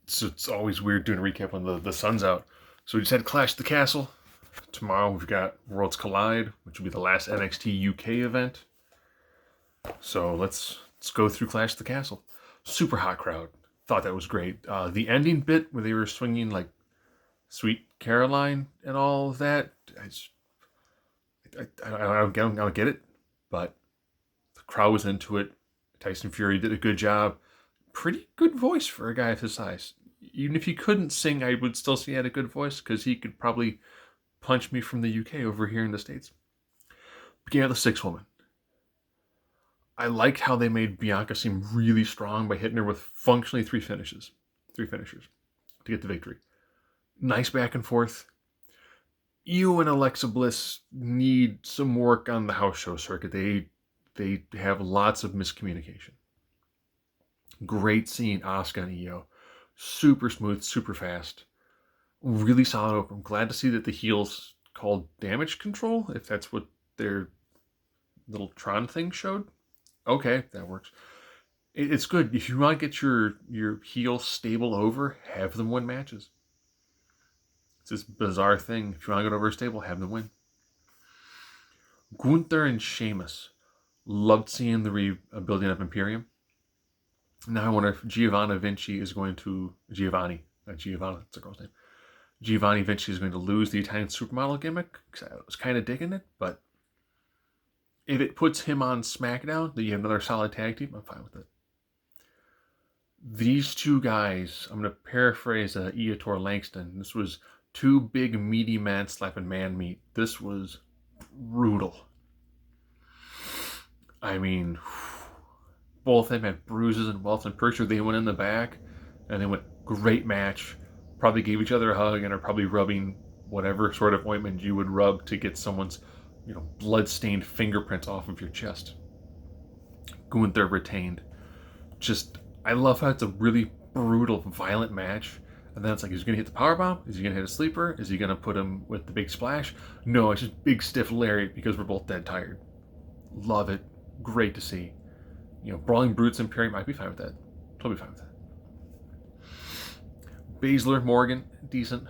it's always weird doing a recap when the sun's out. So we just had Clash at the Castle. Tomorrow we've got Worlds Collide, which will be the last NXT UK event. So let's go through Clash at the Castle. Super hot crowd. Thought that was great. The ending bit where they were swinging like Sweet Caroline and all of that, I don't get it, but the crowd was into it. Tyson Fury did a good job. Pretty good voice for a guy of his size. Even if he couldn't sing, I would still say he had a good voice because he could probably punch me from the UK over here in the States. Began with the 6-woman. I liked how they made Bianca seem really strong by hitting her with functionally three finishers to get the victory. Nice back and forth. You and Alexa Bliss need some work on the house show circuit. They have lots of miscommunication. Great seeing Asuka and Io. Super smooth, super fast. Really solid open. I'm glad to see that the heels called damage control, if that's what their little Tron thing showed. Okay, that works. It's good. If you want to get your heel stable over, have them win matches. It's this bizarre thing. If you want to get over a stable, have them win. Gunther and Sheamus. Loved seeing the rebuilding of Imperium. Now I wonder if Giovanni Vinci is going to... Giovanni, not Giovanna, that's a girl's name. Giovanni Vinci is going to lose the Italian supermodel gimmick. I was kind of digging it, but if it puts him on SmackDown, then you have another solid tag team, I'm fine with it. These two guys, I'm going to paraphrase Eotor Langston. This was two big meaty men slapping man meat. This was brutal. I mean, both of them had bruises and welts. I'm pretty sure they went in the back and they went, great match. Probably gave each other a hug and are probably rubbing whatever sort of ointment you would rub to get someone's, blood-stained fingerprints off of your chest. Gunther retained. I love how it's a really brutal, violent match. And then it's like, is he going to hit the powerbomb? Is he going to hit a sleeper? Is he going to put him with the big splash? No, it's just big, stiff lariat because we're both dead tired. Love it. Great to see. Brawling Brutes and Perry might be fine with that. Totally fine with that. Baszler, Morgan, decent.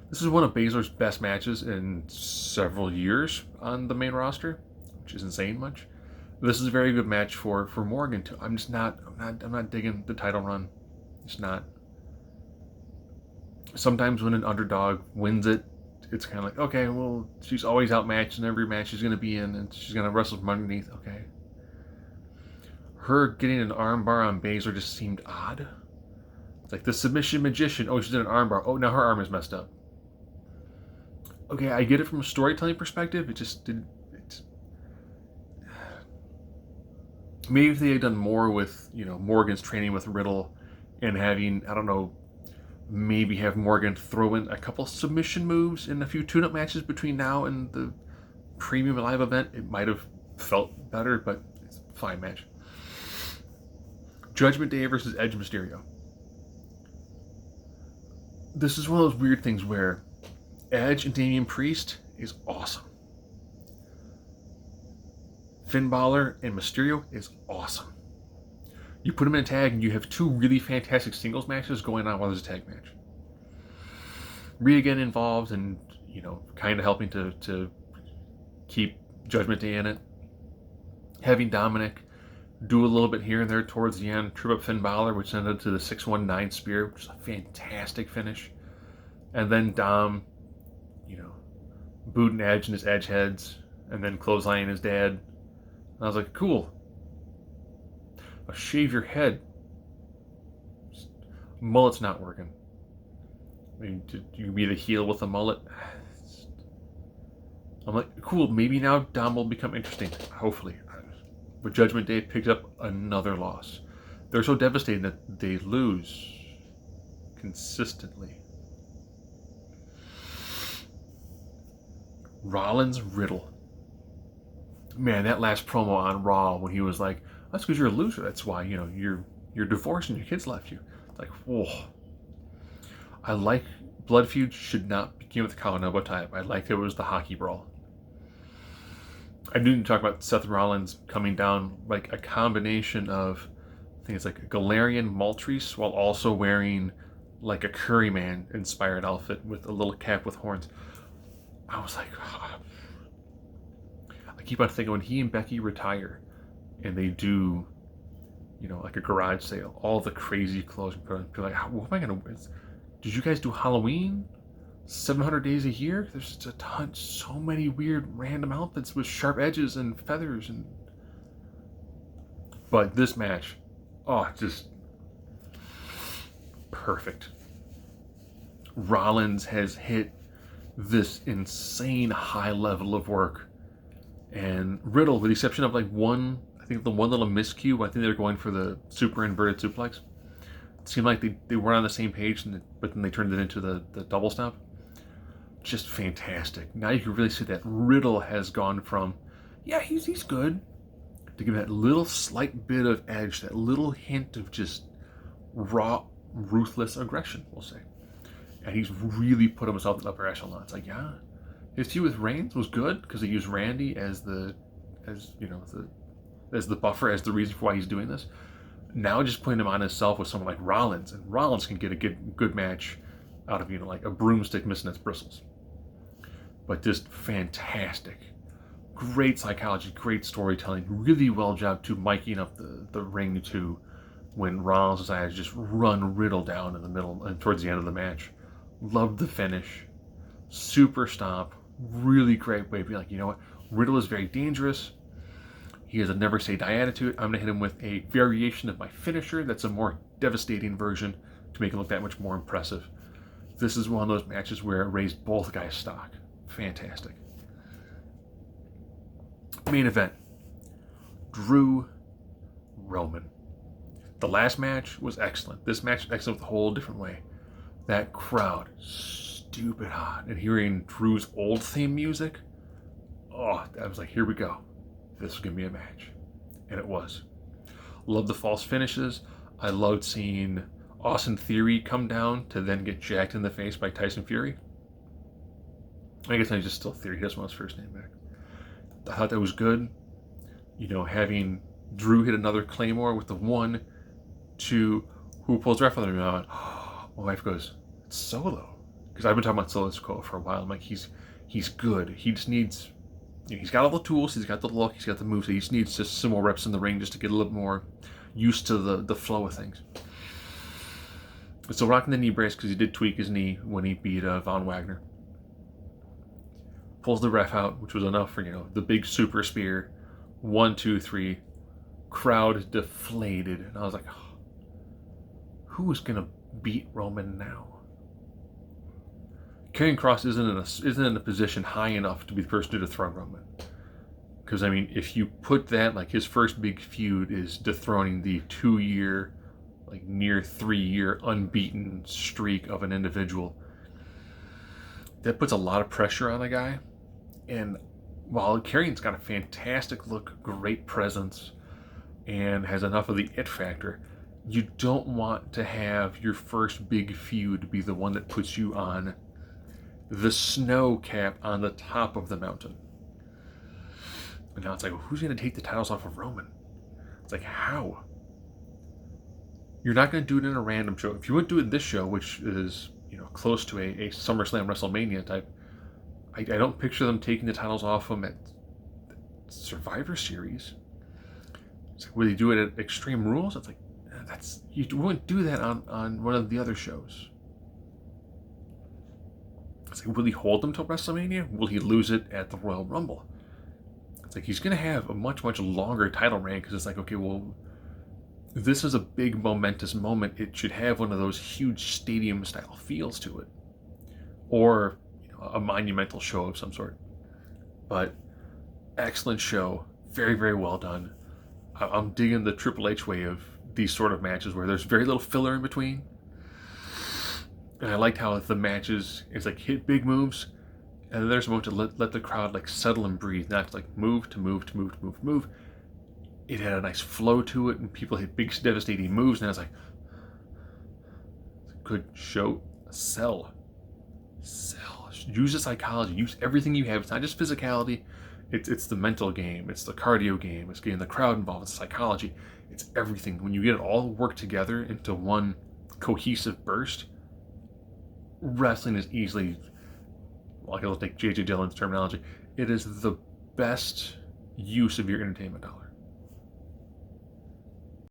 This is one of Baszler's best matches in several years on the main roster, which isn't saying much. This is a very good match for Morgan too. I'm not digging the title run. It's not. Sometimes when an underdog wins it, it's kind of like, okay, well, she's always outmatched in every match she's going to be in, and she's going to wrestle from underneath. Okay. Her getting an armbar on Baszler just seemed odd. It's like the submission magician. Oh, she's in an armbar. Oh, now her arm is messed up. Okay, I get it from a storytelling perspective. It just didn't. Maybe if they had done more with, Morgan's training with Riddle and having, I don't know, maybe have Morgan throw in a couple submission moves in a few tune-up matches between now and the premium live event, it might have felt better, but it's a fine match. Judgment Day versus Edge Mysterio. This is one of those weird things where Edge and Damian Priest is awesome. Finn Balor and Mysterio is awesome. You put them in a tag and you have two really fantastic singles matches going on while there's a tag match. Rhea getting involved and, kind of helping to keep Judgment Day in it. Having Dominic do a little bit here and there towards the end, trip up Finn Balor, which ended to the 619 spear, which is a fantastic finish. And then Dom, booting Edge and his Edge heads, and then clotheslining his dad. And I was like, cool. Shave your head. Mullet's not working. I mean, did you be the heel with a mullet? I'm like, cool, maybe now Dom will become interesting. Hopefully. But Judgment Day picked up another loss. They're so devastating that they lose consistently. Rollins Riddle. Man, that last promo on Raw when he was like, that's because you're a loser. That's why, you're divorced and your kids left you. It's like, whoa. I like Blood Feud should not begin with the Kalanobo type. I like it was the hockey brawl. I didn't talk about Seth Rollins coming down like a combination of think it's like a Galarian Maltreese while also wearing like a Curryman inspired outfit with a little cap with horns. I was like, oh. I keep on thinking when he and Becky retire and they do, like a garage sale, all the crazy clothes, people are like, what am I gonna wear? Did you guys do Halloween? 700 days a year? There's just a ton, so many weird random outfits with sharp edges and feathers but this match, just perfect. Rollins has hit this insane high level of work, and Riddle, with the exception of like one, I think the one little miscue, I think they were going for the super inverted suplex. It seemed like they were on the same page, but then they turned it into the double stomp. Just fantastic. Now you can really see that Riddle has gone from, he's good, to give that little slight bit of edge, that little hint of just raw, ruthless aggression, we'll say. And he's really put himself in the upper echelon. It's like, his feud with Reigns was good because he used Randy as the buffer, as the reason for why he's doing this. Now just putting him on himself with someone like Rollins, and Rollins can get a good match out of like a broomstick missing its bristles. But just fantastic. Great psychology, great storytelling, really well job to miking up the ring too when Rollins decided to just run Riddle down in the middle and towards the end of the match. Loved the finish. Super stomp. Really great way to be like, you know what? Riddle is very dangerous. He has a never say die attitude. I'm going to hit him with a variation of my finisher that's a more devastating version to make it look that much more impressive. This is one of those matches where it raised both guys' stock. Fantastic. Main event. Drew Roman. The last match was excellent. This match was excellent with a whole different way. That crowd, stupid hot. And hearing Drew's old theme music, I was like, here we go. This is going to be a match. And it was. Loved the false finishes. I loved seeing Austin Theory come down to then get jacked in the face by Tyson Fury. I guess I just still Theory. He doesn't want his first name back. I thought that was good. Having Drew hit another Claymore with the 1, 2, who pulls ref on him. My wife goes, it's Solo. Because I've been talking about Solo Sikoa for a while. I'm like, he's good. He just needs, he's got all the tools, he's got the look, he's got the moves. He just needs just some more reps in the ring just to get a little more used to the flow of things. So rocking the knee brace because he did tweak his knee when he beat Von Wagner. Pulls the ref out, which was enough for, the big super spear. 1, 2, 3. Crowd deflated. And I was like, who is going to beat Roman now? Karrion Kross isn't in a position high enough to be the person to dethrone Roman. Because, if you put that, like his first big feud is dethroning the 2-year, like near 3-year unbeaten streak of an individual. That puts a lot of pressure on a guy. And while Karrion's got a fantastic look, great presence, and has enough of the it factor, you don't want to have your first big feud be the one that puts you on the snow cap on the top of the mountain. And now it's like, who's going to take the titles off of Roman? It's like, how? You're not going to do it in a random show. If you would do it in this show, which is close to a SummerSlam WrestleMania type, I don't picture them taking the titles off them at Survivor Series. It's like, would they do it at Extreme Rules? It's like, you wouldn't do that on one of the other shows. It's like, will he hold them till WrestleMania? Will he lose it at the Royal Rumble? It's like, he's going to have a much, much longer title reign because it's like, okay, well, this is a big momentous moment. It should have one of those huge stadium style feels to it. Or a monumental show of some sort. But excellent show. Very, very well done. I'm digging the Triple H way of these sort of matches where there's very little filler in between. And I liked how the matches, it's like hit big moves, and then there's a moment to let the crowd like settle and breathe, not like move to move to move to move to move. It had a nice flow to it, and people hit big devastating moves, and I was like, good show. Sell. Use the psychology. Use everything you have. It's not just physicality. It's the mental game. It's the cardio game. It's getting the crowd involved. It's psychology. It's everything. When you get it all work together into one cohesive burst, wrestling is easily, like I'll take J.J. Dillon's terminology, it is the best use of your entertainment dollar.